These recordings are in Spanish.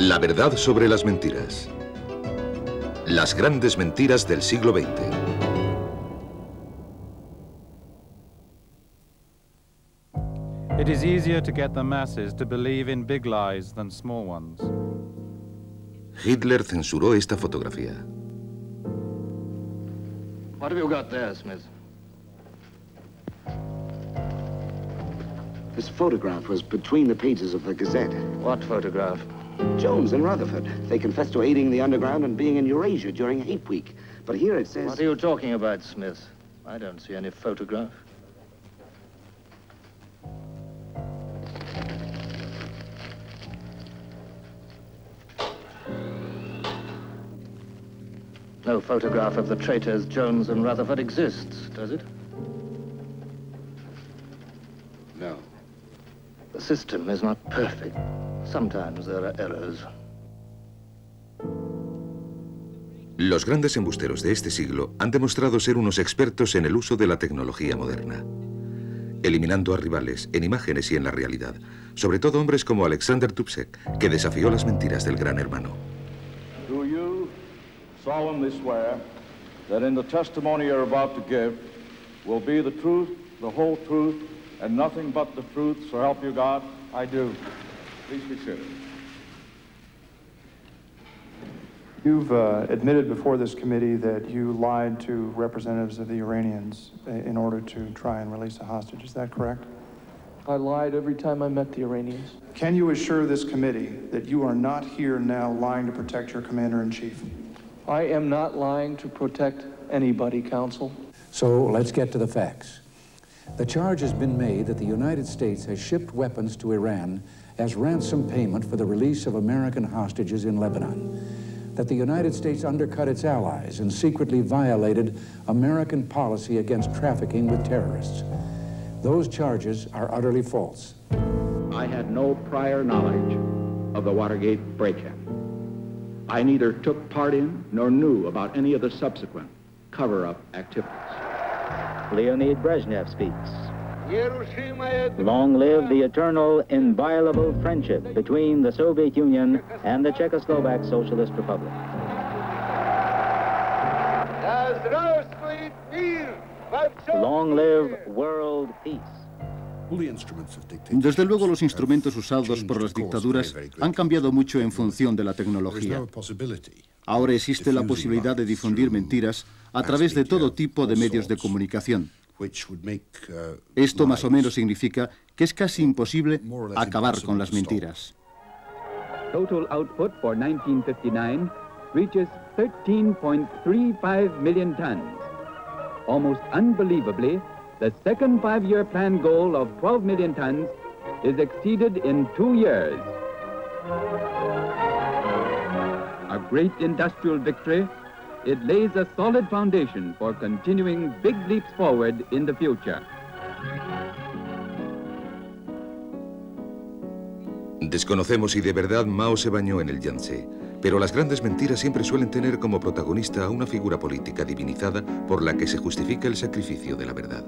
La verdad sobre las mentiras. Las grandes mentiras del siglo XX. It is easier to get the masses to believe in big lies than small ones. Hitler censuró esta fotografía. What have you got there, Smith? This photograph was between the pages of the Gazette. What photograph? Jones and Rutherford. They confessed to aiding the underground and being in Eurasia during Hate Week. But here it says... What are you talking about, Smith? I don't see any photograph. No photograph of the traitors Jones and Rutherford exists, does it? No. The system is not perfect. Sometimes there are errors. Los grandes embusteros de este siglo han demostrado ser unos expertos en el uso de la tecnología moderna, eliminando a rivales en imágenes y en la realidad, sobre todo hombres como Alexander Dubček, que desafió las mentiras del Gran Hermano. Do you solemnly swear that in the testimony you're about to give will be the truth, the whole truth, and nothing but the truth, so help you God? I do. Please be seated. You've admitted before this committee that you lied to representatives of the Iranians in order to try and release a hostage. Is that correct? I lied every time I met the Iranians. Can you assure this committee that you are not here now lying to protect your commander-in-chief? I am not lying to protect anybody, Counsel. So let's get to the facts. The charge has been made that the United States has shipped weapons to Iran as ransom payment for the release of American hostages in Lebanon, that the United States undercut its allies and secretly violated American policy against trafficking with terrorists. Those charges are utterly false. I had no prior knowledge of the Watergate break-in. I neither took part in nor knew about any of the subsequent cover-up activities. Leonid Brezhnev speaks. Long live the eternal, inviolable friendship between the Soviet Union and the Czechoslovak Socialist Republic. Long live world peace. Desde luego, los instrumentos usados por las dictaduras han cambiado mucho en función de la tecnología. Ahora existe la posibilidad de difundir mentiras a través de todo tipo de medios de comunicación. Esto más o menos significa que es casi imposible acabar con las mentiras. Total output for 1959 reaches 13.35 million tons. Almost unbelievably, the second five-year plan goal of 12 million tons is exceeded in 2 years. A great industrial victory, it lays a solid foundation for continuing big leaps forward in the future. Desconocemos si de verdad Mao se bañó en el Yangtze, pero las grandes mentiras siempre suelen tener como protagonista a una figura política divinizada por la que se justifica el sacrificio de la verdad.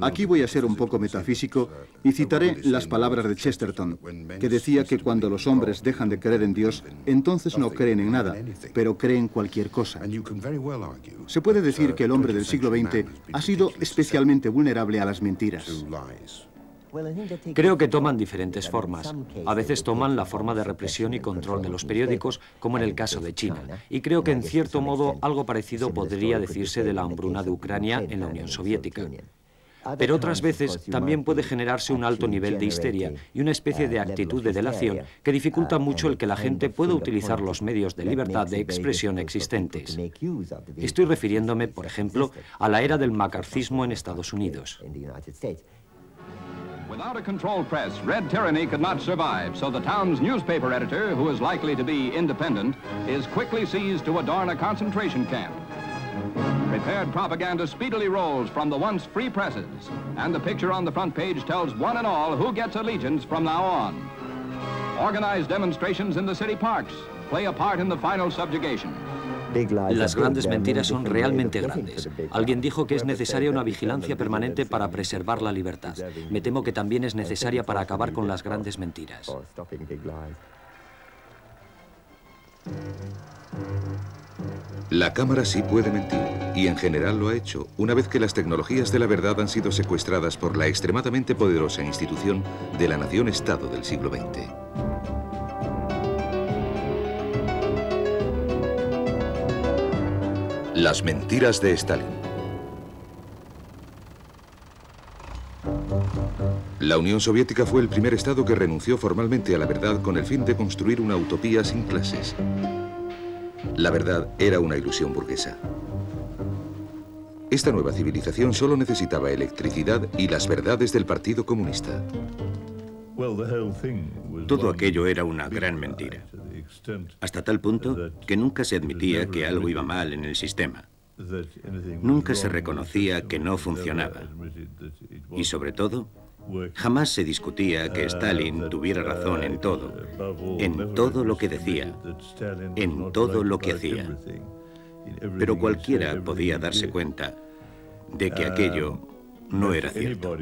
Aquí voy a ser un poco metafísico y citaré las palabras de Chesterton, que decía que cuando los hombres dejan de creer en Dios, entonces no creen en nada, pero creen cualquier cosa. Se puede decir que el hombre del siglo XX ha sido especialmente vulnerable a las mentiras. Creo que toman diferentes formas. A veces toman la forma de represión y control de los periódicos, como en el caso de China. Y creo que, en cierto modo, algo parecido podría decirse de la hambruna de Ucrania en la Unión Soviética. Pero otras veces también puede generarse un alto nivel de histeria y una especie de actitud de delación que dificulta mucho el que la gente pueda utilizar los medios de libertad de expresión existentes. Estoy refiriéndome, por ejemplo, a la era del macarcismo en Estados Unidos. Without a controlled press, red tyranny could not survive, so the town's newspaper editor, who is likely to be independent, is quickly seized to adorn a concentration camp. Prepared propaganda speedily rolls from the once free presses, and the picture on the front page tells one and all who gets allegiance from now on. Organized demonstrations in the city parks play a part in the final subjugation. Las grandes mentiras son realmente grandes. Alguien dijo que es necesaria una vigilancia permanente para preservar la libertad. Me temo que también es necesaria para acabar con las grandes mentiras. La cámara sí puede mentir, y en general lo ha hecho, una vez que las tecnologías de la verdad han sido secuestradas por la extremadamente poderosa institución de la nación-estado del siglo XX. Las mentiras de Stalin. La Unión Soviética fue el primer estado que renunció formalmente a la verdad con el fin de construir una utopía sin clases. La verdad era una ilusión burguesa. Esta nueva civilización solo necesitaba electricidad y las verdades del Partido Comunista. Todo aquello era una gran mentira, hasta tal punto que nunca se admitía que algo iba mal en el sistema. Nunca se reconocía que no funcionaba. Y sobre todo, jamás se discutía que Stalin tuviera razón en todo lo que decía, en todo lo que hacía. Pero cualquiera podía darse cuenta de que aquello no era cierto.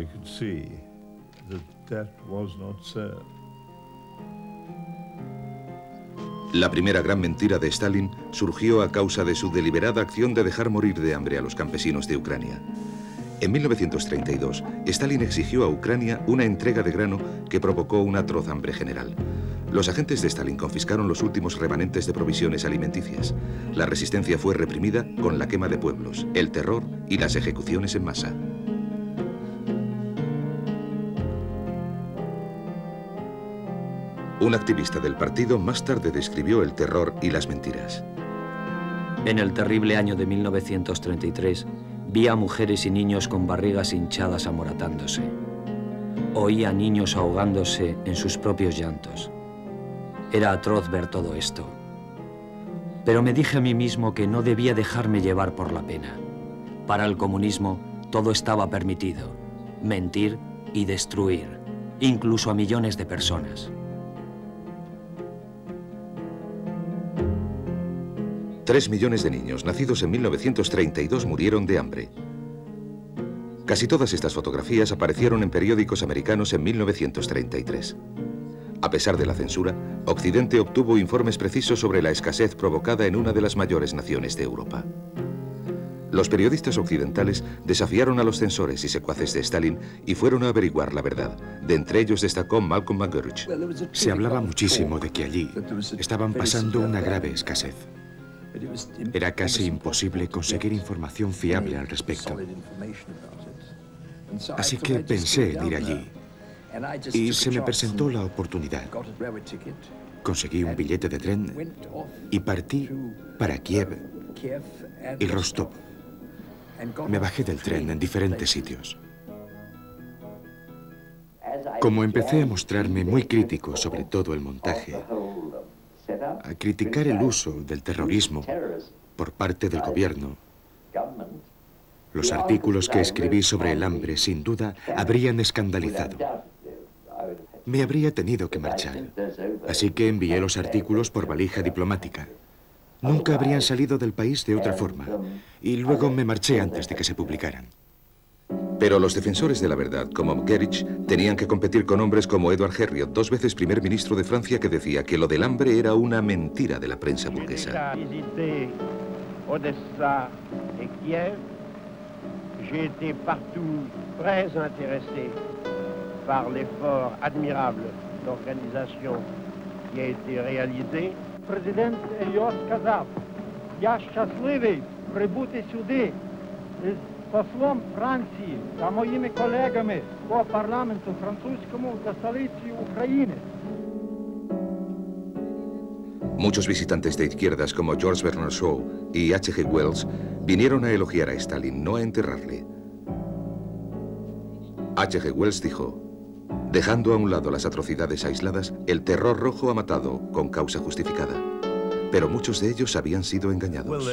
La primera gran mentira de Stalin surgió a causa de su deliberada acción de dejar morir de hambre a los campesinos de Ucrania. En 1932, Stalin exigió a Ucrania una entrega de grano que provocó una atroz hambre general. Los agentes de Stalin confiscaron los últimos remanentes de provisiones alimenticias. La resistencia fue reprimida con la quema de pueblos, el terror y las ejecuciones en masa. Un activista del partido más tarde describió el terror y las mentiras. En el terrible año de 1933, vi a mujeres y niños con barrigas hinchadas amoratándose. Oí a niños ahogándose en sus propios llantos. Era atroz ver todo esto. Pero me dije a mí mismo que no debía dejarme llevar por la pena. Para el comunismo, todo estaba permitido. Mentir y destruir, incluso a millones de personas. 3 millones de niños nacidos en 1932 murieron de hambre. Casi todas estas fotografías aparecieron en periódicos americanos en 1933. A pesar de la censura, Occidente obtuvo informes precisos sobre la escasez provocada en una de las mayores naciones de Europa. Los periodistas occidentales desafiaron a los censores y secuaces de Stalin y fueron a averiguar la verdad. De entre ellos destacó Malcolm McGurch. Se hablaba muchísimo de que allí estaban pasando una grave escasez. Era casi imposible conseguir información fiable al respecto. Así que pensé en ir allí y se me presentó la oportunidad. Conseguí un billete de tren y partí para Kiev y Rostov. Me bajé del tren en diferentes sitios. Como empecé a mostrarme muy crítico sobre todo el montaje, a criticar el uso del terrorismo por parte del gobierno, los artículos que escribí sobre el hambre, sin duda, habrían escandalizado. Me habría tenido que marchar, así que envié los artículos por valija diplomática. Nunca habrían salido del país de otra forma, y luego me marché antes de que se publicaran. Pero los defensores de la verdad, como Gerich, tenían que competir con hombres como Edward Herriot, 2 veces primer ministro de Francia, que decía que lo del hambre era una mentira de la prensa burguesa. Odessa et Kiev, j'ai été partout très intéressé par l'effort admirable d'organisation qui a été réalisé. Президент Ельос сказав: "Я щасливий прибути сюди з послом Франції та моїми колегами по парламенту французькому та столиці України". Muchos visitantes de izquierdas como George Bernard Shaw y H.G. Wells vinieron a elogiar a Stalin, no a enterrarle. H.G. Wells dijo: dejando a un lado las atrocidades aisladas, el terror rojo ha matado con causa justificada. Pero muchos de ellos habían sido engañados.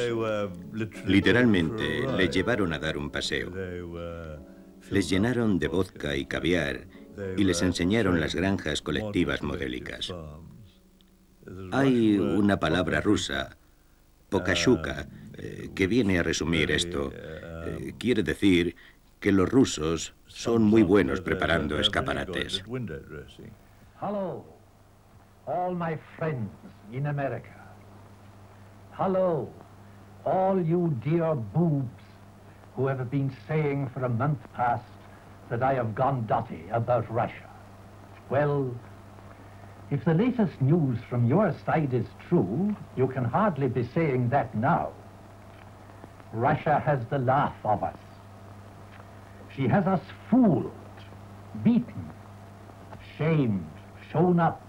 Literalmente, les llevaron a dar un paseo. Les llenaron de vodka y caviar y les enseñaron las granjas colectivas modélicas. Hay una palabra rusa Pokashuka, que viene a resumir esto. Quiere decir que los rusos son muy buenos preparando escaparates. Hello, all my friends in America. Hello, all you dear boobs who have been saying for a month past that I have gone dotty about Russia. Well, if the latest news from your side is true, you can hardly be saying that now. Russia has the laugh of us. She has us fooled, beaten, shamed, shown up,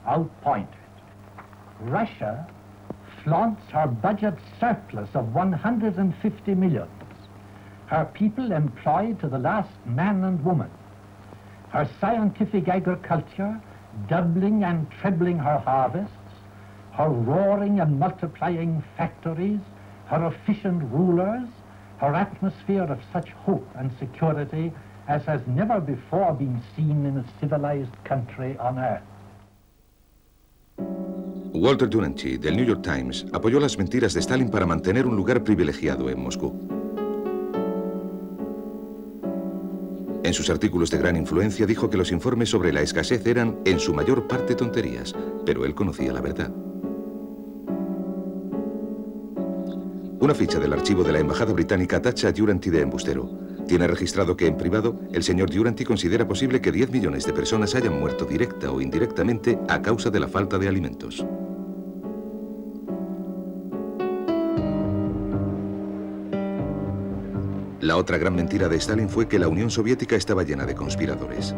outpointed. Russia flaunts her budget surplus of 150 millions, her people employed to the last man and woman, her scientific agriculture doubling and trebling her harvests, her roaring and multiplying factories, her efficient rulers, her atmosphere of such hope and security as has never before been seen in a civilized country on earth. Walter Duranty, del New York Times, apoyó las mentiras de Stalin para mantener un lugar privilegiado en Moscú. En sus artículos de gran influencia dijo que los informes sobre la escasez eran en su mayor parte tonterías, pero él conocía la verdad. Una ficha del archivo de la Embajada Británica tacha a Duranty de embustero. Tiene registrado que en privado el señor Duranty considera posible que 10 millones de personas hayan muerto directa o indirectamente a causa de la falta de alimentos. La otra gran mentira de Stalin fue que la Unión Soviética estaba llena de conspiradores.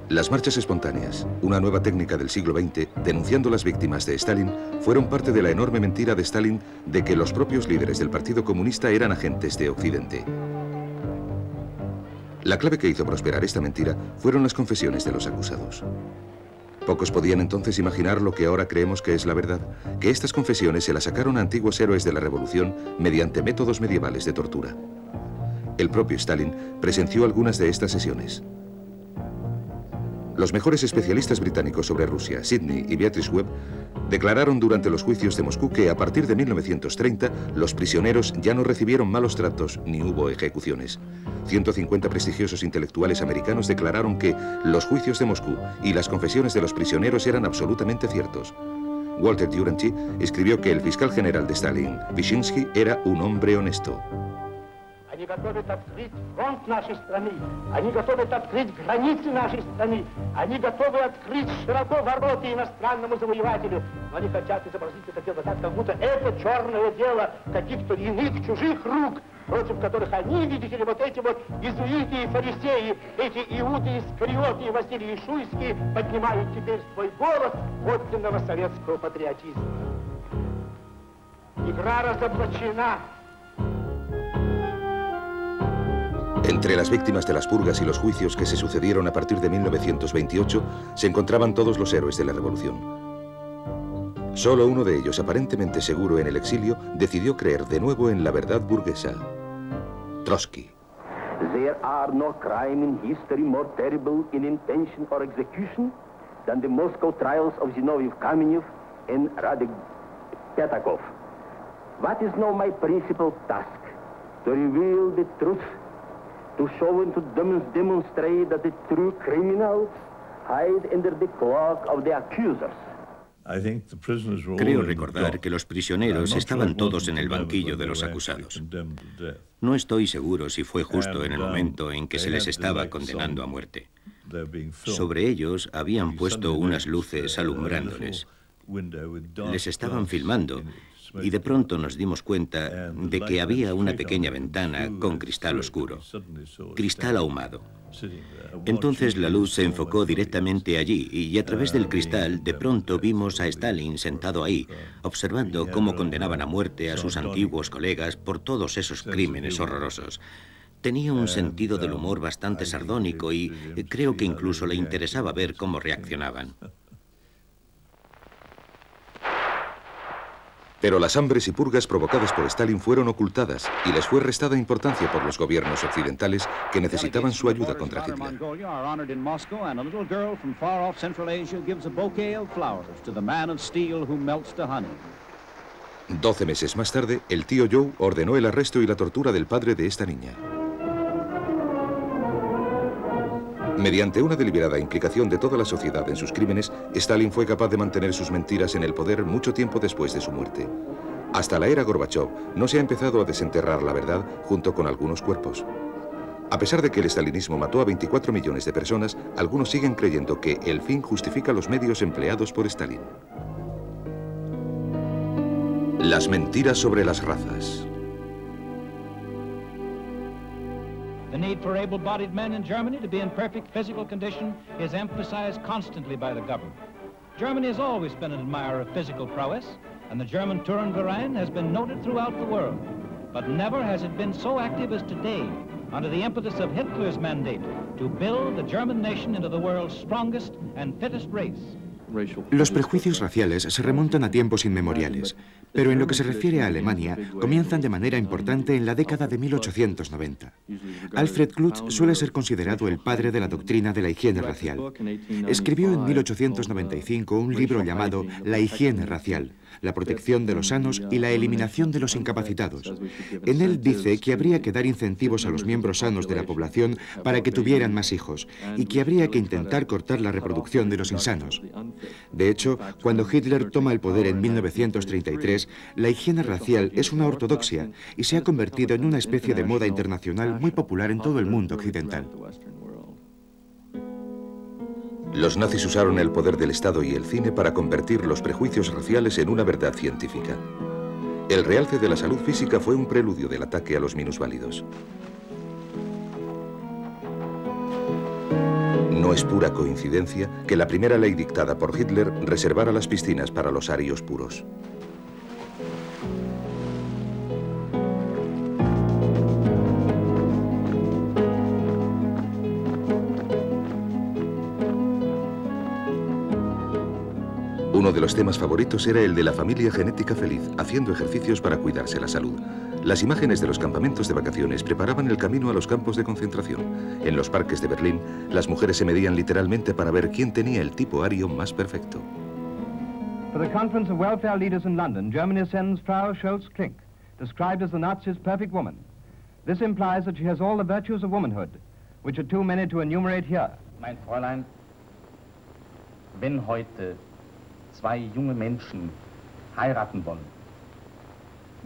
Las marchas espontáneas, una nueva técnica del siglo XX, denunciando las víctimas de Stalin, fueron parte de la enorme mentira de Stalin de que los propios líderes del Partido Comunista eran agentes de Occidente. La clave que hizo prosperar esta mentira fueron las confesiones de los acusados. Pocos podían entonces imaginar lo que ahora creemos que es la verdad, que estas confesiones se las sacaron a antiguos héroes de la Revolución mediante métodos medievales de tortura. El propio Stalin presenció algunas de estas sesiones. Los mejores especialistas británicos sobre Rusia, Sidney y Beatrice Webb, declararon durante los juicios de Moscú que a partir de 1930 los prisioneros ya no recibieron malos tratos ni hubo ejecuciones. 150 prestigiosos intelectuales americanos declararon que los juicios de Moscú y las confesiones de los prisioneros eran absolutamente ciertos. Walter Duranty escribió que el fiscal general de Stalin, Vyshinsky, era un hombre honesto. Они готовят открыть фронт нашей страны, они готовят открыть границы нашей страны, они готовы открыть широко ворота иностранному завоевателю, но они хотят изобразить это дело так, как будто это черное дело каких-то иных, чужих рук, против которых они, видите ли, вот эти вот иезуиты и фарисеи, эти Иуды Искариоты и Василий Шуйский поднимают теперь свой голос подлинного советского патриотизма. Игра разоблачена. Entre las víctimas de las purgas y los juicios que se sucedieron a partir de 1928 se encontraban todos los héroes de la revolución. Solo uno de ellos, aparentemente seguro en el exilio, decidió creer de nuevo en la verdad burguesa: Trotsky. There are no crime in history more terrible in intention or execution than the Moscow trials of Zinoviev Kamenev and Radek Petakov. What is now my principal task? To reveal the truth, to show and to demonstrate that the true criminals hide under the cloak of the accusers. Creo recordar que los prisioneros estaban todos en el banquillo de los acusados. No estoy seguro si fue justo en el momento en que se les estaba condenando a muerte. Sobre ellos habían puesto unas luces alumbrándoles. Les estaban filmando y de pronto nos dimos cuenta de que había una pequeña ventana con cristal oscuro, cristal ahumado. Entonces la luz se enfocó directamente allí y a través del cristal de pronto vimos a Stalin sentado ahí, observando cómo condenaban a muerte a sus antiguos colegas por todos esos crímenes horrorosos. Tenía un sentido del humor bastante sardónico y creo que incluso le interesaba ver cómo reaccionaban. Pero las hambres y purgas provocadas por Stalin fueron ocultadas y les fue restada importancia por los gobiernos occidentales que necesitaban su ayuda contra Hitler. 12 meses más tarde, el tío Joe ordenó el arresto y la tortura del padre de esta niña. Mediante una deliberada implicación de toda la sociedad en sus crímenes, Stalin fue capaz de mantener sus mentiras en el poder mucho tiempo después de su muerte. Hasta la era Gorbachov no se ha empezado a desenterrar la verdad junto con algunos cuerpos. A pesar de que el estalinismo mató a 24 millones de personas, algunos siguen creyendo que el fin justifica los medios empleados por Stalin. Las mentiras sobre las razas. The need for able-bodied men in Germany to be in perfect physical condition is emphasized constantly by the government. Germany has always been an admirer of physical prowess, and the German Tourenverein has been noted throughout the world. But never has it been so active as today, under the impetus of Hitler's mandate to build the German nation into the world's strongest and fittest race. Los prejuicios raciales se remontan a tiempos inmemoriales, pero en lo que se refiere a Alemania, comienzan de manera importante en la década de 1890. Alfred Klutz suele ser considerado el padre de la doctrina de la higiene racial. Escribió en 1895 un libro llamado La higiene racial, la protección de los sanos y la eliminación de los incapacitados. En él dice que habría que dar incentivos a los miembros sanos de la población para que tuvieran más hijos y que habría que intentar cortar la reproducción de los insanos. De hecho, cuando Hitler toma el poder en 1933, la higiene racial es una ortodoxia y se ha convertido en una especie de moda internacional muy popular en todo el mundo occidental. Los nazis usaron el poder del Estado y el cine para convertir los prejuicios raciales en una verdad científica. El realce de la salud física fue un preludio del ataque a los minusválidos. No es pura coincidencia que la primera ley dictada por Hitler reservara las piscinas para los arios puros. Uno de los temas favoritos era el de la familia genética feliz, haciendo ejercicios para cuidarse la salud. Las imágenes de los campamentos de vacaciones preparaban el camino a los campos de concentración. En los parques de Berlín, las mujeres se medían literalmente para ver quién tenía el tipo ario más perfecto. For the Conference of Welfare Leaders in London, Germany sends Frau Scholz-Klink, described as the Nazis' perfect woman. This implies that she has all the virtues of womanhood, which are too many to enumerate here. Mein Fräulein, wenn heute zwei junge Menschen heiraten wollen,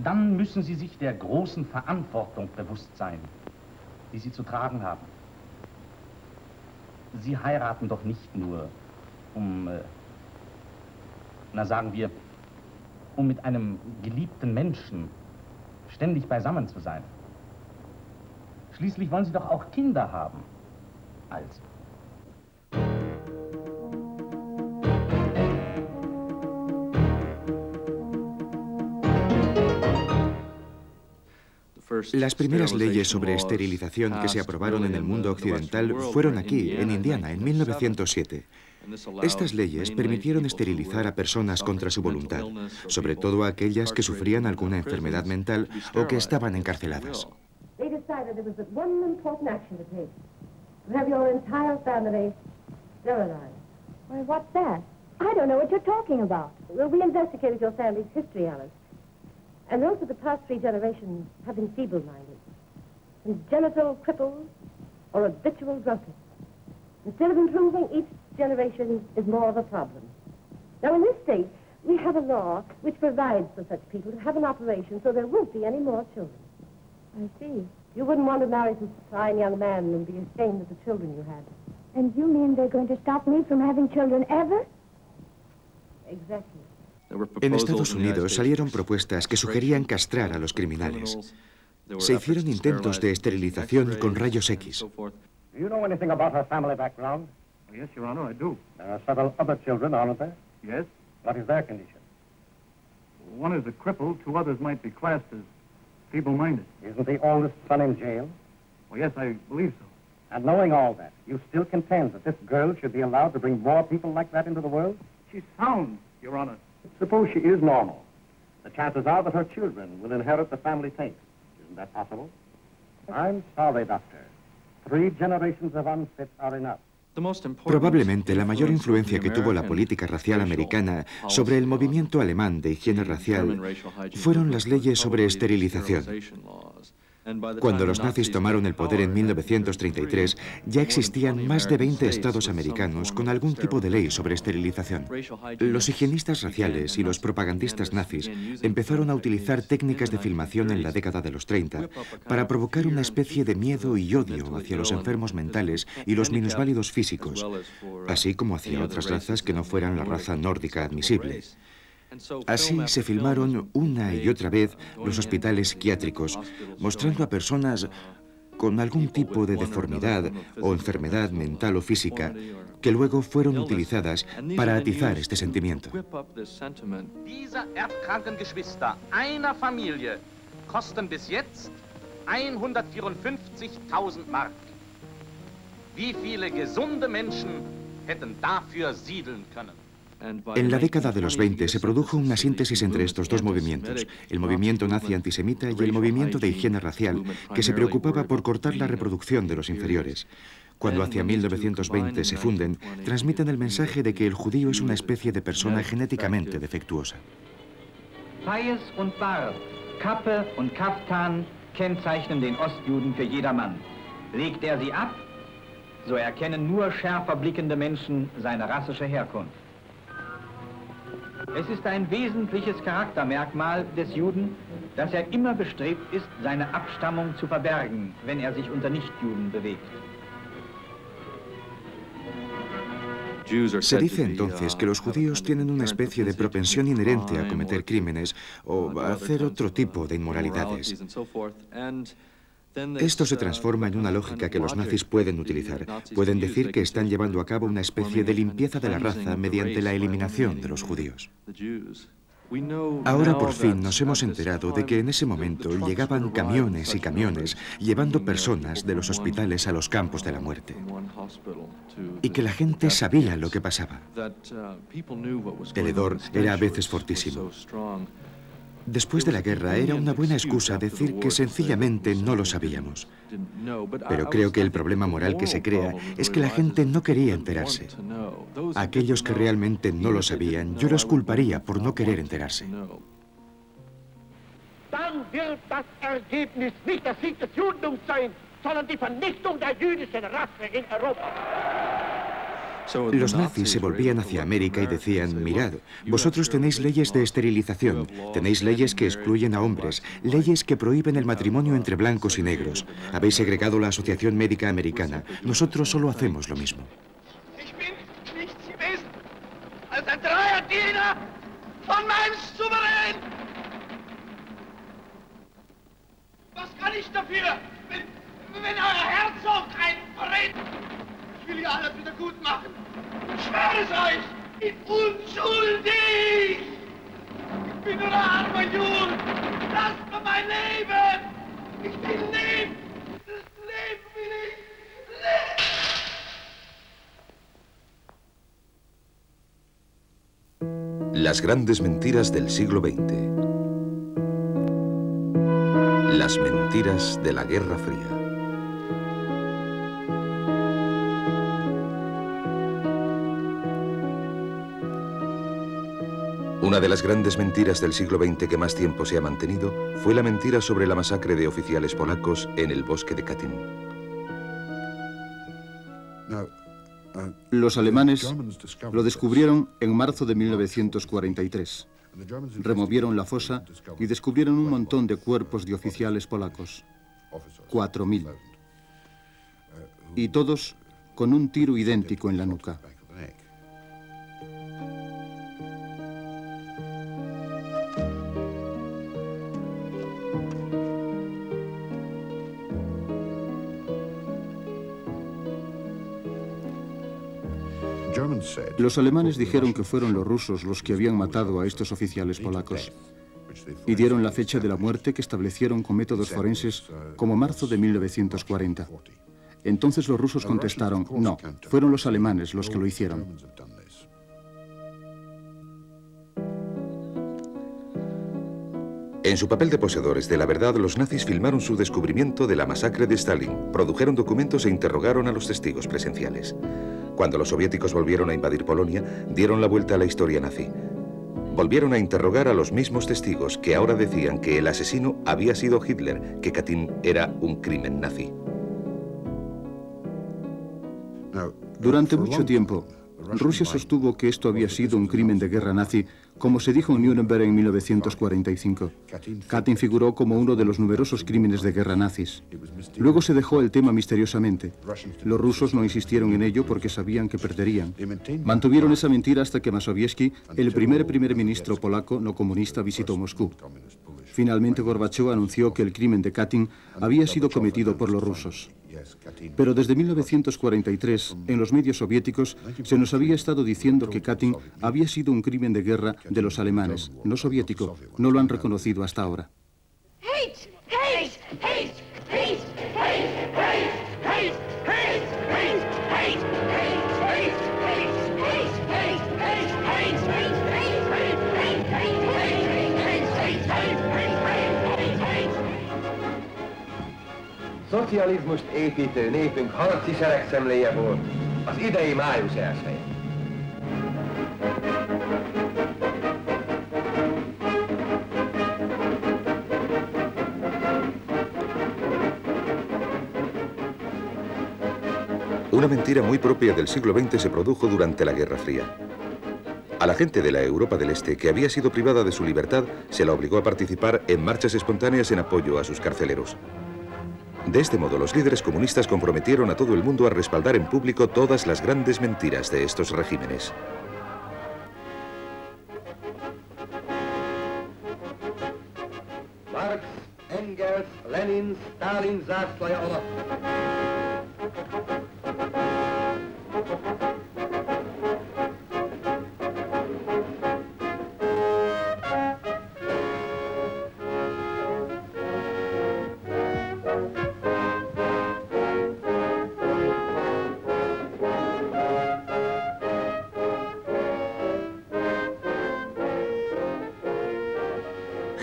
dann müssen sie sich der großen Verantwortung bewusst sein, die sie zu tragen haben. Sie heiraten doch nicht nur, sagen wir, um mit einem geliebten Menschen ständig beisammen zu sein. Schließlich wollen sie doch auch Kinder haben. Also. Las primeras leyes sobre esterilización que se aprobaron en el mundo occidental fueron aquí, en Indiana, en 1907. Estas leyes permitieron esterilizar a personas contra su voluntad, sobre todo a aquellas que sufrían alguna enfermedad mental o que estaban encarceladas. And those of the past 3 generations have been feeble-minded, congenital cripples or habitual drunkards. Instead of improving, each generation is more of a problem. Now, in this state, we have a law which provides for such people to have an operation so there won't be any more children. I see. You wouldn't want to marry some fine young man and be ashamed of the children you had. And you mean they're going to stop me from having children ever? Exactly. En Estados Unidos salieron propuestas que sugerían castrar a los criminales. Se hicieron intentos de esterilización con rayos X. Do you know anything about her family background? Yes, Your Honor, I do. There are several other children, aren't there? Yes. What is their condition? One is a cripple, 2 others might be classed as feeble-minded. Isn't the oldest son in jail? Well, yes, I believe so. And knowing all that, you still contend that this girl should be allowed to bring more people like that into the world? She's sound, Your Honor. Suppose she is normal. The chances are that her children will inherit the family taint. Isn't that possible? I'm sorry, Doctor. 3 generations of unfit are enough. Probablemente la mayor influencia que tuvo la política racial americana sobre el movimiento alemán de higiene racial fueron las leyes sobre esterilización. Cuando los nazis tomaron el poder en 1933, ya existían más de 20 estados americanos con algún tipo de ley sobre esterilización. Los higienistas raciales y los propagandistas nazis empezaron a utilizar técnicas de filmación en la década de los 30 para provocar una especie de miedo y odio hacia los enfermos mentales y los minusválidos físicos, así como hacia otras razas que no fueran la raza nórdica admisible. Así se filmaron una y otra vez los hospitales psiquiátricos, mostrando a personas con algún tipo de deformidad o enfermedad mental o física que luego fueron utilizadas para atizar este sentimiento. Diese erbkranken Geschwister einer Familie kosten bis jetzt 154.000 Mark. Wie viele gesunde Menschen hätten dafür siedeln können? En la década de los 20 se produjo una síntesis entre estos dos movimientos, el movimiento nazi antisemita y el movimiento de higiene racial, que se preocupaba por cortar la reproducción de los inferiores. Cuando hacia 1920 se funden, transmiten el mensaje de que el judío es una especie de persona genéticamente defectuosa. Feis und Bart, Kappe und Kaftan kennzeichnen den Ostjuden für jedermann. Legt sie ab, so erkennen nur schärfer blickende Menschen seine rassische Herkunft. Es ist ein wesentliches Charaktermerkmal des Juden, dass immer bestrebt ist, seine Abstammung zu verbergen, wenn sich unter Nichtjuden bewegt. Se dice entonces que los judíos tienen una especie de propensión inherente a cometer crímenes o a hacer otro tipo de inmoralidades. Esto se transforma en una lógica que los nazis pueden utilizar. Pueden decir que están llevando a cabo una especie de limpieza de la raza mediante la eliminación de los judíos. Ahora por fin nos hemos enterado de que en ese momento llegaban camiones y camiones llevando personas de los hospitales a los campos de la muerte. Y que la gente sabía lo que pasaba. El hedor era a veces fortísimo. Después de la guerra era una buena excusa decir que sencillamente no lo sabíamos. Pero creo que el problema moral que se crea es que la gente no quería enterarse. A aquellos que realmente no lo sabían, yo los culparía por no querer enterarse. Dann wird das Ergebnis nicht der Sieg des Judentums sein, sondern die Vernichtung der jüdischen Rasse in Europa. Los nazis se volvían hacia América y decían, mirad, vosotros tenéis leyes de esterilización, tenéis leyes que excluyen a hombres, leyes que prohíben el matrimonio entre blancos y negros. Habéis segregado la Asociación Médica Americana. Nosotros solo hacemos lo mismo. Ich bin nichts gewesen als ein treuer Diener von meinem Souverän. Was kann ich dafür, wenn euer Herzog ein Verräter... Ich will hier alles wieder gut machen. Ich schwöre es euch, ich bin unschuldig. Ich bin nur ein armer Junge. Lasst mir mein Leben. Ich will leben. Das Leben will ich leben. Las grandes mentiras del siglo XX. Las mentiras de la Guerra Fría. Una de las grandes mentiras del siglo XX que más tiempo se ha mantenido fue la mentira sobre la masacre de oficiales polacos en el bosque de Katyn. Los alemanes lo descubrieron en marzo de 1943. Removieron la fosa y descubrieron un montón de cuerpos de oficiales polacos. 4.000. Y todos con un tiro idéntico en la nuca. Los alemanes dijeron que fueron los rusos los que habían matado a estos oficiales polacos y dieron la fecha de la muerte que establecieron con métodos forenses como marzo de 1940. Entonces los rusos contestaron, no, fueron los alemanes los que lo hicieron. En su papel de poseedores de la verdad, los nazis filmaron su descubrimiento de la masacre de Stalin, produjeron documentos e interrogaron a los testigos presenciales. Cuando los soviéticos volvieron a invadir Polonia, dieron la vuelta a la historia nazi. Volvieron a interrogar a los mismos testigos que ahora decían que el asesino había sido Hitler, que Katyn era un crimen nazi. Durante mucho tiempo, Rusia sostuvo que esto había sido un crimen de guerra nazi, como se dijo en Nuremberg en 1945. Katyn figuró como uno de los numerosos crímenes de guerra nazis. Luego se dejó el tema misteriosamente. Los rusos no insistieron en ello porque sabían que perderían. Mantuvieron esa mentira hasta que Mazowiecki, el primer ministro polaco no comunista, visitó Moscú. Finalmente Gorbachev anunció que el crimen de Katyn había sido cometido por los rusos. Pero desde 1943, en los medios soviéticos, se nos había estado diciendo que Katyn había sido un crimen de guerra de los alemanes, no soviético. No lo han reconocido hasta ahora. Szocializmust építő népünk harci seregszemléje volt az idei május 1-én. Una mentira muy propia del siglo XX se produjo durante la Guerra Fría. A la gente de la Europa del Este, que había sido privada de su libertad, se la obligó a participar en marchas espontáneas en apoyo a sus carceleros. De este modo, los líderes comunistas comprometieron a todo el mundo a respaldar en público todas las grandes mentiras de estos regímenes. Marx, Engels, Lenin, Stalin, zászlaja alatt.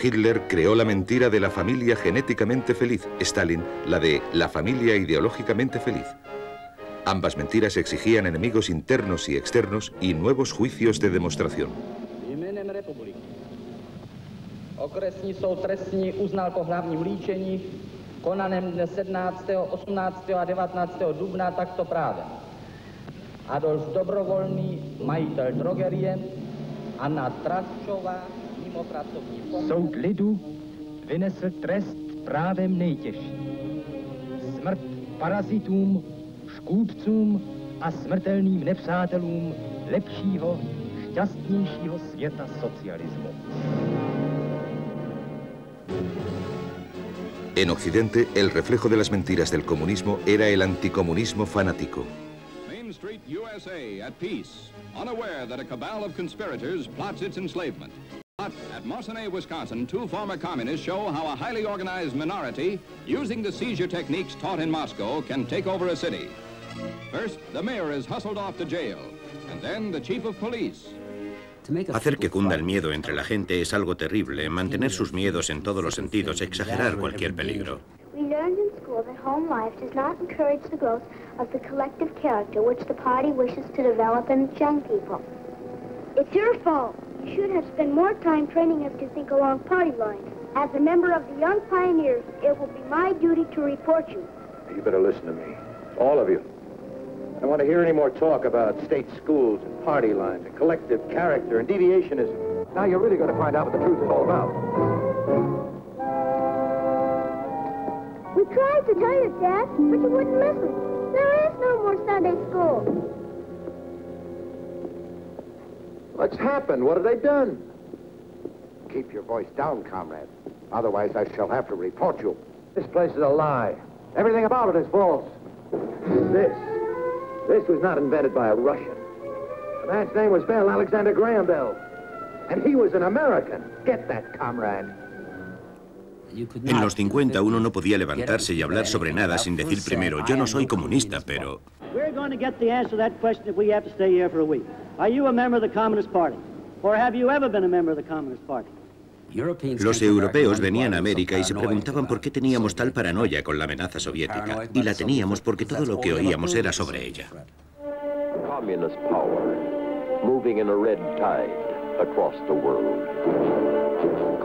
Hitler creó la mentira de la familia genéticamente feliz, Stalin la de la familia ideológicamente feliz. Ambas mentiras exigían enemigos internos y externos y nuevos juicios de demostración. Jménem republiky. Okresní soud trestní uznal po hlavním líčení konaném dne 17., 18. a 19. dubna takto právem. Adolf Dobrovolný, majitel drogerie, Anna Trasčová, Soud lidu vynesl trest právem nejtěžší. Smrt parazitům, škůdcům a smrtelným nepřátelům lepšího, šťastnějšího světa socialismu. En Occidente, el reflejo de las mentiras del comunismo era el anticomunismo fanático. Main Street, USA, at peace, unaware that a cabal of conspirators plots its enslavement. But at Mosinee, Wisconsin, 2 former communists show how a highly organized minority, using the seizure techniques taught in Moscow, can take over a city. First, the mayor is hustled off to jail, and then the chief of police. Hacer que cunda el miedo entre la gente es algo terrible. Mantener sus miedos en todos los sentidos, exagerar cualquier peligro. We learned in school that home life does not encourage the growth of the collective character which the party wishes to develop in its young people. It's your fault. You should have spent more time training us to think along party lines. As a member of the Young Pioneers, it will be my duty to report you. You better listen to me, all of you. I don't want to hear any more talk about state schools and party lines and collective character and deviationism. Now you're really going to find out what the truth is all about. We tried to tell you, Dad, but you wouldn't listen. There is no more Sunday school. What's happened? What have they done? Keep your voice down, comrade. Otherwise, I shall have to report you. This place is a lie. Everything about it is false. This was not invented by a Russian. The man's name was Bell, Alexander Graham Bell. And he was an American. Get that, comrade. En los 50 uno no podía levantarse y hablar sobre nada sin decir primero, yo no soy comunista, pero... We're going to get the answer to that question if we have to stay here for a week. Are you a member of the Communist Party? Or have you ever been a member of the Communist Party? Los europeos venían a América y se preguntaban por qué teníamos tal paranoia con la amenaza soviética. Y la teníamos porque todo lo que oíamos era sobre ella. Communist power, moving in a red tide across the world.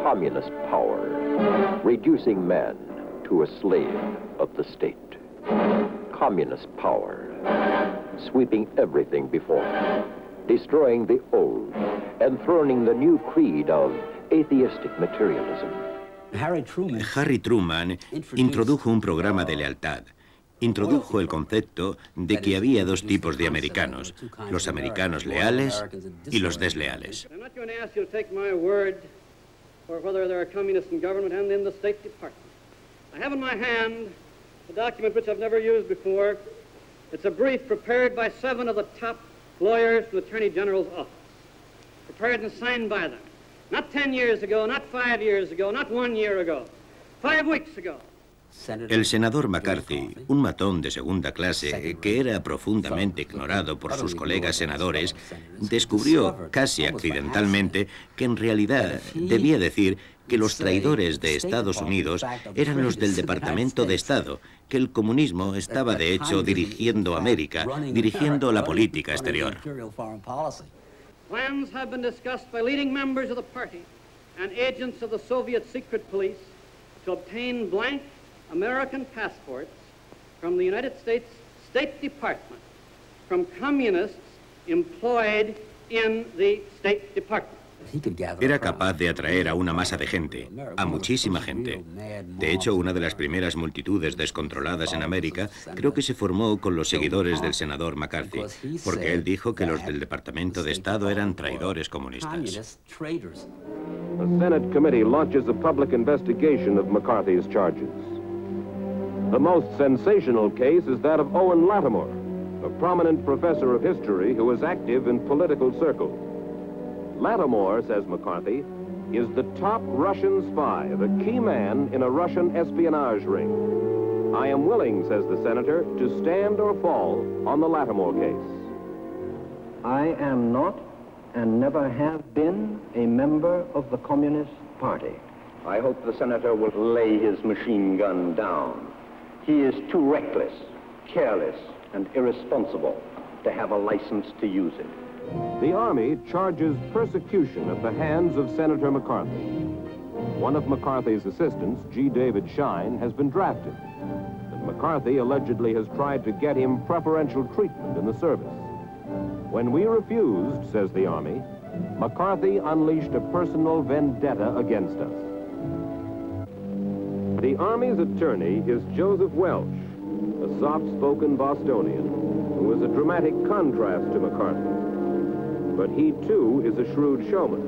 Communist power, reducing man to a slave of the state. Communist power, sweeping everything before it, destroying the old, enthroning the new creed of atheistic materialism. Harry Truman introdujo un programa de lealtad. Introdujo el concepto de que había dos tipos de americanos, los americanos leales y los desleales. I'm not going to ask you to take my word for whether there are communists in government and in the State Department. I have in my hand a document which I've never used before. It's a brief prepared by 7 of the top lawyers from the Attorney General's office, prepared and signed by them. Not 10 years ago, not 5 years ago, not 1 year ago, 5 weeks ago. El senador McCarthy, un matón de segunda clase que era profundamente ignorado por sus colegas senadores, descubrió casi accidentalmente que en realidad debía decir que los traidores de Estados Unidos eran los del Departamento de Estado, que el comunismo estaba de hecho dirigiendo América, dirigiendo la política exterior. Plans have been discussed by leading members of the party and agents of the Soviet secret police to obtain blank American passports from the United States State Department from communists employed in the State Department. Era capaz de atraer a una masa de gente, a muchísima gente. De hecho, una de las primeras multitudes descontroladas en América creo que se formó con los seguidores del senador McCarthy, porque él dijo que los del Departamento de Estado eran traidores comunistas. The Senate committee launches a public investigation of McCarthy's charges. The most sensational case is that of Owen Lattimore, a prominent professor of history who is active in political circles. Lattimore, says McCarthy, is the top Russian spy, the key man in a Russian espionage ring. I am willing, says the senator, to stand or fall on the Lattimore case. I am not and never have been a member of the Communist Party. I hope the senator will lay his machine gun down. He is too reckless, careless, and irresponsible to have a license to use it. The Army charges persecution at the hands of Senator McCarthy. One of McCarthy's assistants, G. David Shine, has been drafted, and McCarthy allegedly has tried to get him preferential treatment in the service. When we refused, says the Army, McCarthy unleashed a personal vendetta against us. The Army's attorney is Joseph Welch, a soft-spoken Bostonian who is a dramatic contrast to McCarthy. But he, too, is a shrewd showman.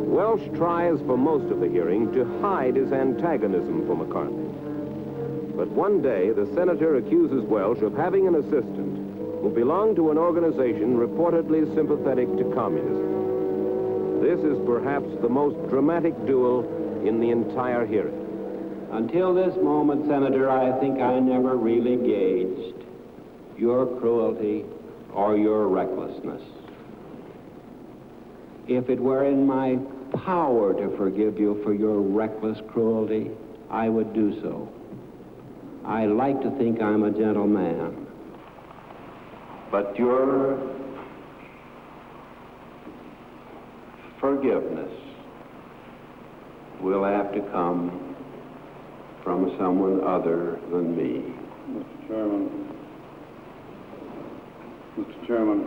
Welch tries for most of the hearing to hide his antagonism for McCarthy. But one day, the senator accuses Welch of having an assistant who belonged to an organization reportedly sympathetic to communism. This is perhaps the most dramatic duel in the entire hearing. Until this moment, Senator, I think I never really gauged your cruelty or your recklessness. If it were in my power to forgive you for your reckless cruelty, I would do so. I like to think I'm a gentleman. But your forgiveness will have to come from someone other than me. Mr. Chairman,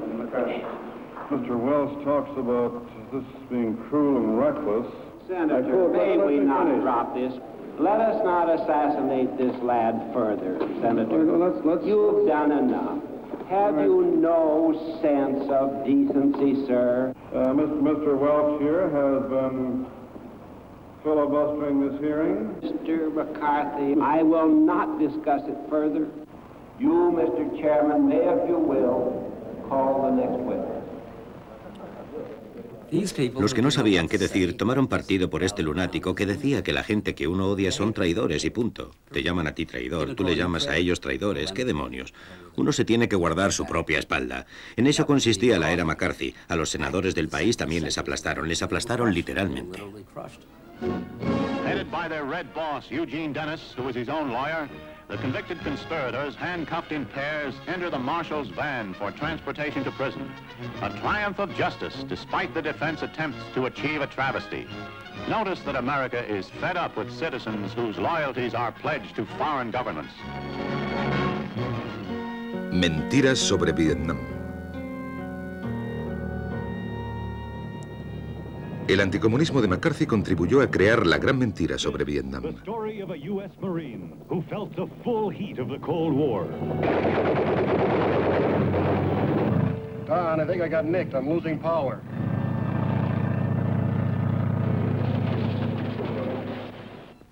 Mr. Wells talks about this being cruel and reckless. Senator, may we not drop this? Let us not assassinate this lad further, Senator. You've done enough. Have you no sense of decency, sir? Mr. Welch here has been filibustering this hearing. Mr. McCarthy, I will not discuss it further. You, Mr. Chairman, may, if you will, call the next witness. Los que no sabían qué decir tomaron partido por este lunático que decía que la gente que uno odia son traidores y punto. Te llaman a ti traidor, tú le llamas a ellos traidores. ¿Qué demonios? Uno se tiene que guardar su propia espalda. En eso consistía la era McCarthy. A los senadores del país también les aplastaron literalmente. Headed by their red boss, Eugene Dennis, who was his own lawyer, the convicted conspirators, handcuffed in pairs, enter the marshal's van for transportation to prison. A triumph of justice, despite the defense attempts to achieve a travesty. Notice that America is fed up with citizens whose loyalties are pledged to foreign governments. Mentiras sobre Vietnam. El anticomunismo de McCarthy contribuyó a crear la gran mentira sobre Vietnam. The story of a U.S. Marine who felt the full heat of the Cold War. Don, I think I got nicked. I'm losing power.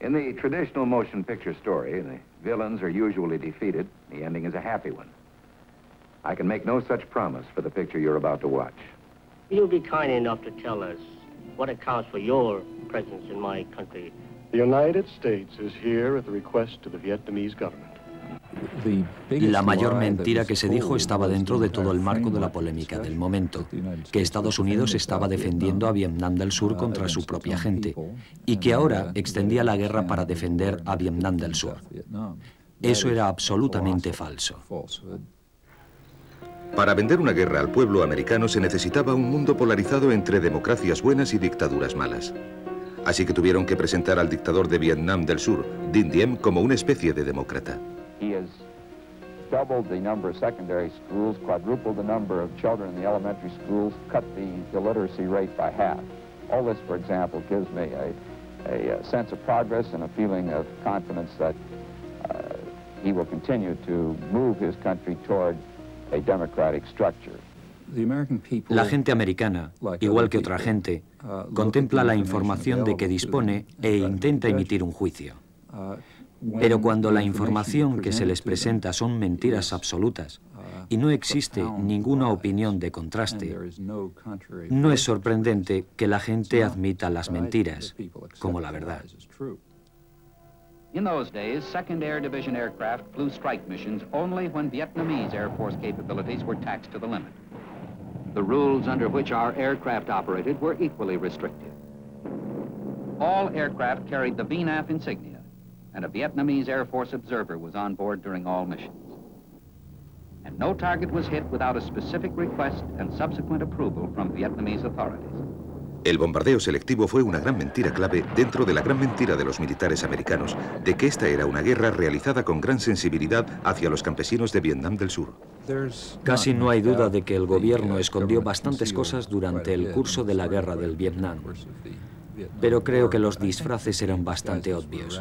In the traditional motion picture story, the villains are usually defeated. The ending is a happy one. I can make no such promise for the picture you're about to watch. You'll be kind enough to tell us what accounts for your presence in my country. The United States is here at the request of the Vietnamese government. La mayor mentira que se dijo estaba dentro de todo el marco de la polémica del momento, que Estados Unidos estaba defendiendo a Vietnam del Sur contra su propia gente y que ahora extendía la guerra para defender a Vietnam del Sur. Eso era absolutamente falso. Para vender una guerra al pueblo americano se necesitaba un mundo polarizado entre democracias buenas y dictaduras malas. Así que tuvieron que presentar al dictador de Vietnam del Sur, Dinh Diem, como una especie de demócrata. He has doubled the number of secondary schools, quadrupled the number of children in the elementary schools, cut the illiteracy rate by half. All this, for example, gives me a sense of progress and a feeling of confidence that he will continue to move his country toward a democratic structure. La gente americana, igual que otra gente, contempla la información de que dispone e intenta emitir un juicio. Pero cuando la información que se les presenta son mentiras absolutas y no existe ninguna opinión de contraste, no es sorprendente que la gente admita las mentiras como la verdad. In those days, 2nd Air Division aircraft flew strike missions only when Vietnamese Air Force capabilities were taxed to the limit. The rules under which our aircraft operated were equally restrictive. All aircraft carried the VNAF insignia, and a Vietnamese Air Force observer was on board during all missions. And no target was hit without a specific request and subsequent approval from Vietnamese authorities. El bombardeo selectivo fue una gran mentira clave dentro de la gran mentira de los militares americanos, de que esta era una guerra realizada con gran sensibilidad hacia los campesinos de Vietnam del Sur. Casi no hay duda de que el gobierno escondió bastantes cosas durante el curso de la guerra del Vietnam. Pero creo que los disfraces eran bastante obvios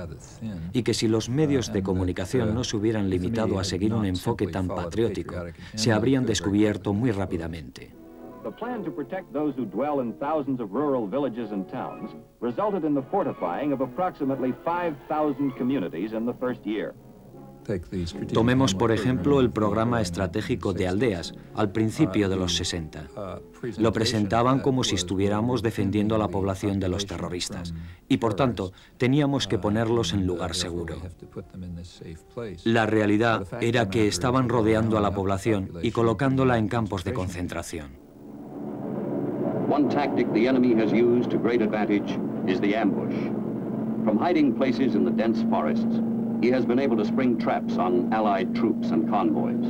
y que si los medios de comunicación no se hubieran limitado a seguir un enfoque tan patriótico, se habrían descubierto muy rápidamente. The plan to protect those who dwell in thousands of rural villages and towns resulted in the fortifying of approximately 5,000 communities in the first year. Tomemos, por ejemplo, el programa estratégico de aldeas, al principio de los 60. Lo presentaban como si estuviéramos defendiendo a la población de los terroristas, y por tanto, teníamos que ponerlos en lugar seguro. La realidad era que estaban rodeando a la población y colocándola en campos de concentración. One tactic the enemy has used to great advantage is the ambush. From hiding places in the dense forests, he has been able to spring traps on Allied troops and convoys.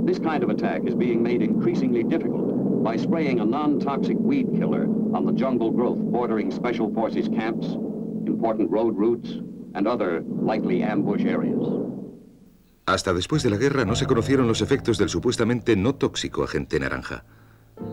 This kind of attack is being made increasingly difficult by spraying a non-toxic weed killer on the jungle growth bordering Special Forces camps, important road routes, and other likely ambush areas. Hasta después de la guerra no se conocieron los efectos del supuestamente no tóxico agente naranja.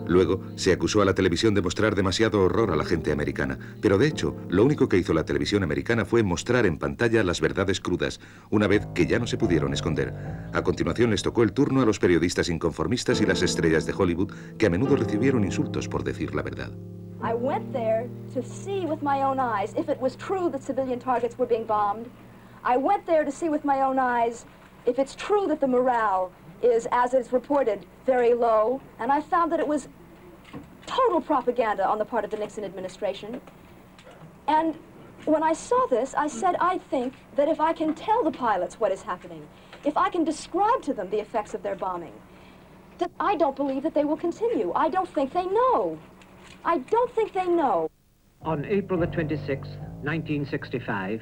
Luego se acusó a la televisión de mostrar demasiado horror a la gente americana, pero de hecho, lo único que hizo la televisión americana fue mostrar en pantalla las verdades crudas, una vez que ya no se pudieron esconder. A continuación les tocó el turno a los periodistas inconformistas y las estrellas de Hollywood, que a menudo recibieron insultos por decir la verdad. I went there to see with my own eyes if it was true that civilian targets were being bombed. I went there to see with my own eyes if it's true that the morale is, as is reported, very low, and I found that it was total propaganda on the part of the Nixon administration. And when I saw this, I said, I think that if I can tell the pilots what is happening, if I can describe to them the effects of their bombing, that I don't believe that they will continue. I don't think they know. I don't think they know. On April the 26th, 1965,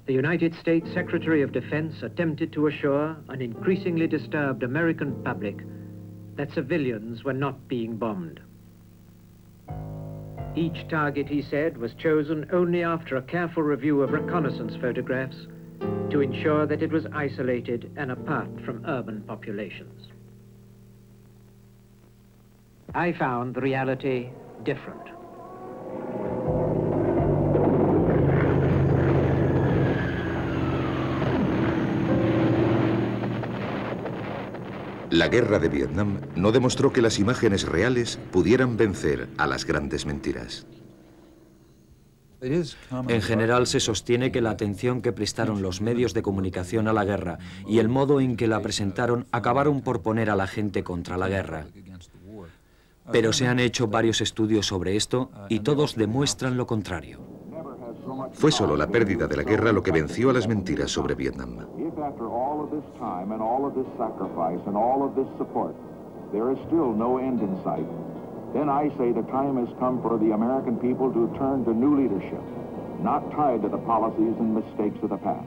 the United States Secretary of Defense attempted to assure an increasingly disturbed American public that civilians were not being bombed. Each target, he said, was chosen only after a careful review of reconnaissance photographs to ensure that it was isolated and apart from urban populations. I found the reality different. La guerra de Vietnam no demostró que las imágenes reales pudieran vencer a las grandes mentiras. En general se sostiene que la atención que prestaron los medios de comunicación a la guerra y el modo en que la presentaron acabaron por poner a la gente contra la guerra. Pero se han hecho varios estudios sobre esto y todos demuestran lo contrario. Fue solo la pérdida de la guerra lo que venció a las mentiras sobre Vietnam. If after all of this time and all of this sacrifice and all of this support, there is still no end in sight, then I say the time has come for the American people to turn to new leadership, not tied to the policies and mistakes of the past.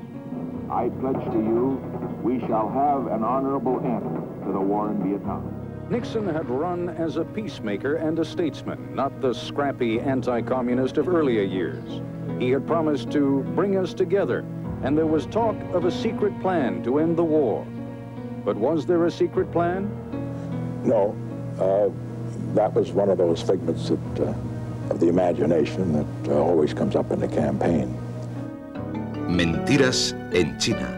I pledge to you, we shall have an honorable end to the war in Vietnam. Nixon had run as a peacemaker and a statesman, not the scrappy anti-communist of earlier years. He had promised to bring us together, and there was talk of a secret plan to end the war. But was there a secret plan? No. That was one of those figments of the imagination that always comes up in the campaign. Mentiras en China.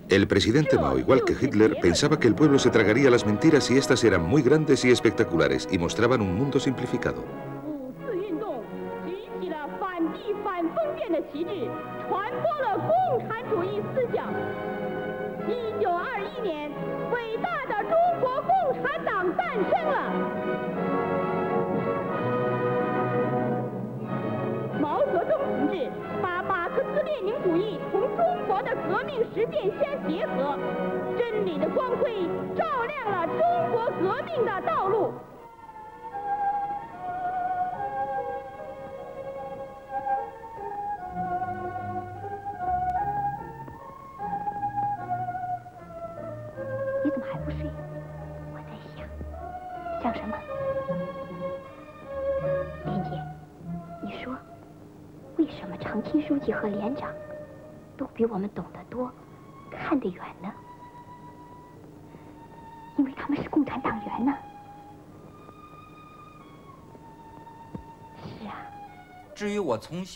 El presidente Mao, igual que Hitler, pensaba que el pueblo se tragaría las mentiras y estas eran muy grandes y espectaculares y mostraban un mundo simplificado.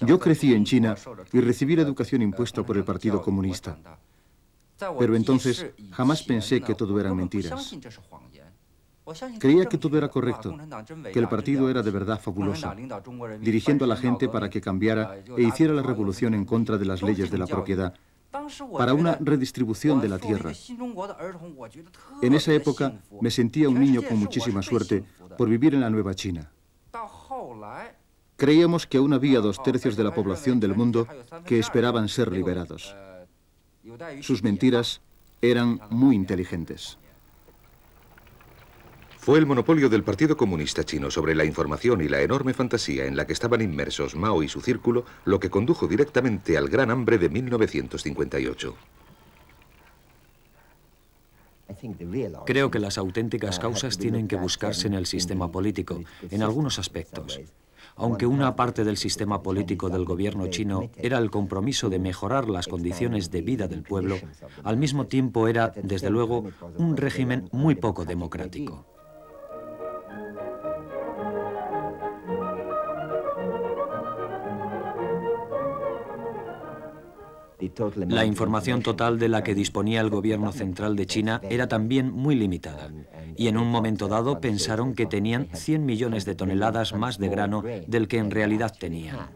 Yo crecí en China y recibí la educación impuesta por el Partido Comunista. Pero entonces jamás pensé que todo eran mentiras. Creía que todo era correcto, que el partido era de verdad fabuloso, dirigiendo a la gente para que cambiara e hiciera la revolución en contra de las leyes de la propiedad, para una redistribución de la tierra. En esa época me sentía un niño con muchísima suerte por vivir en la Nueva China. Creíamos que aún había 2/3 de la población del mundo que esperaban ser liberados. Sus mentiras eran muy inteligentes. Fue el monopolio del Partido Comunista Chino sobre la información y la enorme fantasía en la que estaban inmersos Mao y su círculo lo que condujo directamente al Gran Hambre de 1958. Creo que las auténticas causas tienen que buscarse en el sistema político, en algunos aspectos. Aunque una parte del sistema político del gobierno chino era el compromiso de mejorar las condiciones de vida del pueblo, al mismo tiempo era, desde luego, un régimen muy poco democrático. La información total de la que disponía el gobierno central de China era también muy limitada, y en un momento dado pensaron que tenían 100 millones de toneladas más de grano del que en realidad tenían.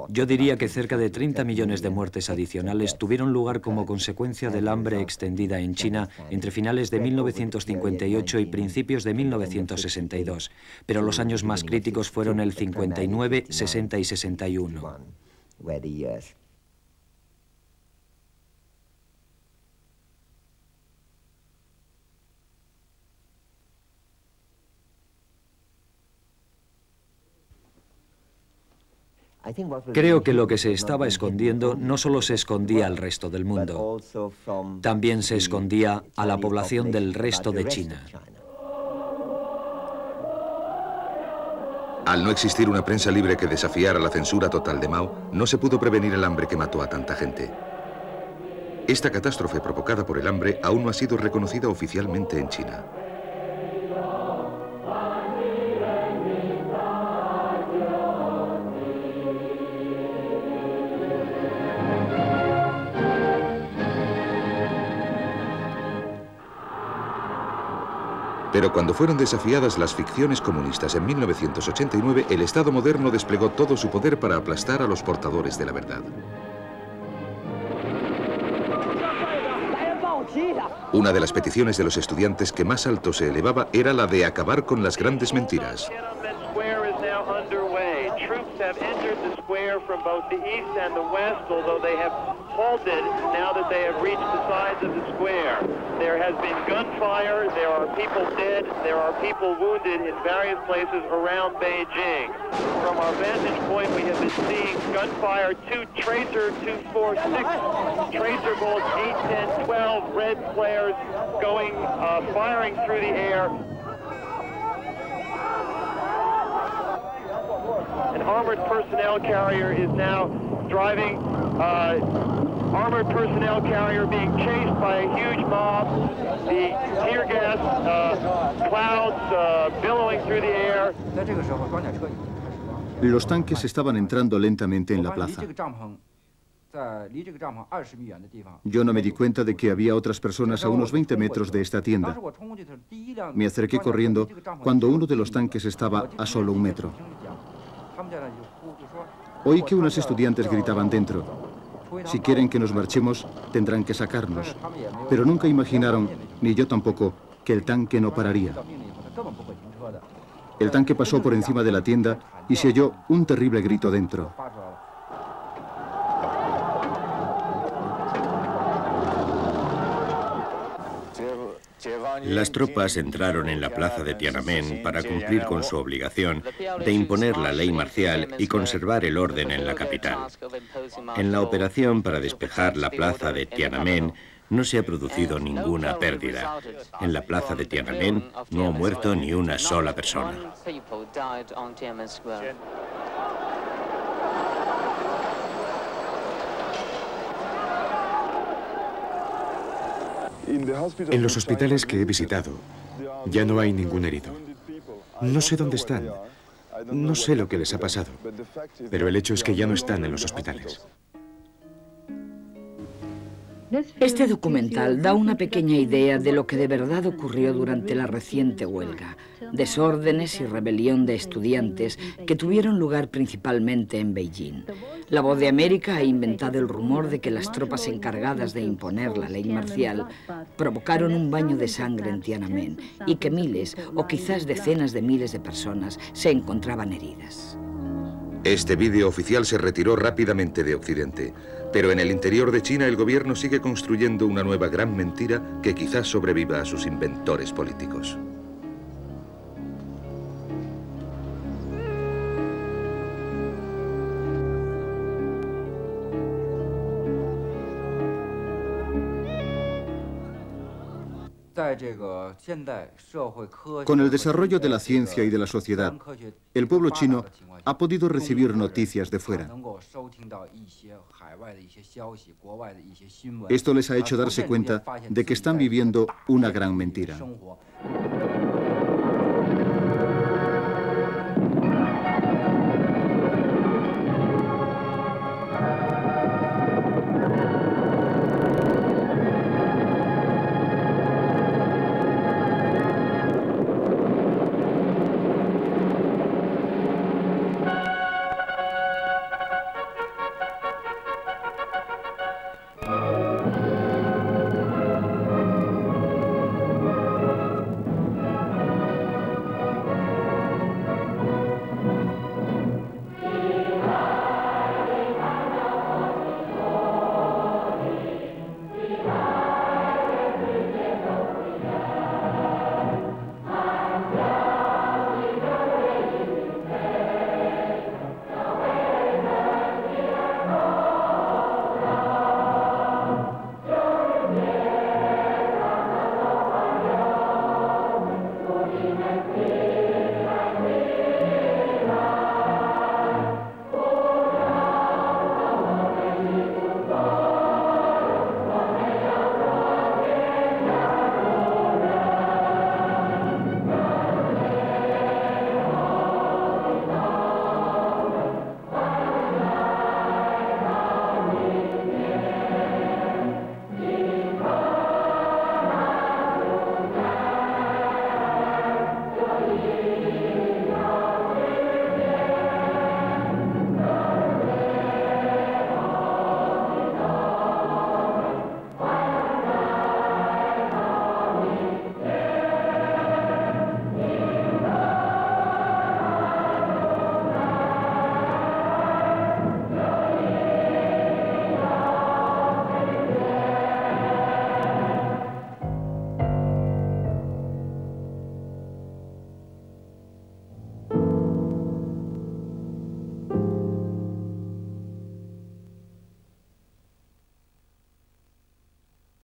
Yo diría que cerca de 30 millones de muertes adicionales tuvieron lugar como consecuencia del hambre extendida en China entre finales de 1958 y principios de 1962, pero los años más críticos fueron el 59, 60 y 61. Creo que lo que se estaba escondiendo no solo se escondía al resto del mundo, también se escondía a la población del resto de China. Al no existir una prensa libre que desafiara la censura total de Mao, no se pudo prevenir el hambre que mató a tanta gente. Esta catástrofe provocada por el hambre aún no ha sido reconocida oficialmente en China. Pero cuando fueron desafiadas las ficciones comunistas en 1989, el Estado moderno desplegó todo su poder para aplastar a los portadores de la verdad. Una de las peticiones de los estudiantes que más alto se elevaba era la de acabar con las grandes mentiras. Have entered the square from both the east and the west, although they have halted now that they have reached the sides of the square. There has been gunfire, there are people dead, there are people wounded in various places around Beijing. From our vantage point, we have been seeing gunfire, 2 Tracer 246, Tracer bullets 8, 10, 12, red flares going, firing through the air. An armored personnel carrier is now driving, armored personnel carrier being chased by a huge mob, the tear gas clouds billowing through the air. Los tanques estaban entrando lentamente en la plaza. Yo no me di cuenta de que había otras personas a unos 20 metros de esta tienda. Me acerqué corriendo cuando uno de los tanques estaba a solo 1 metro. Oí que unos estudiantes gritaban dentro: si quieren que nos marchemos, tendrán que sacarnos. Pero nunca imaginaron, ni yo tampoco, que el tanque no pararía. El tanque pasó por encima de la tienda y se oyó un terrible grito dentro. Las tropas entraron en la plaza de Tiananmen para cumplir con su obligación de imponer la ley marcial y conservar el orden en la capital. En la operación para despejar la plaza de Tiananmen no se ha producido ninguna pérdida. En la plaza de Tiananmen no ha muerto ni una sola persona. En los hospitales que he visitado, ya no hay ningún herido. No sé dónde están. No sé lo que les ha pasado. Pero el hecho es que ya no están en los hospitales. Este documental da una pequeña idea de lo que de verdad ocurrió durante la reciente huelga, desórdenes y rebelión de estudiantes que tuvieron lugar principalmente en Beijing. La Voz de América ha inventado el rumor de que las tropas encargadas de imponer la ley marcial provocaron un baño de sangre en Tiananmen y que miles o quizás decenas de miles de personas se encontraban heridas. Este vídeo oficial se retiró rápidamente de Occidente, pero en el interior de China el gobierno sigue construyendo una nueva gran mentira que quizás sobreviva a sus inventores políticos. Con el desarrollo de la ciencia y de la sociedad, el pueblo chino ha podido recibir noticias de fuera. Esto les ha hecho darse cuenta de que están viviendo una gran mentira.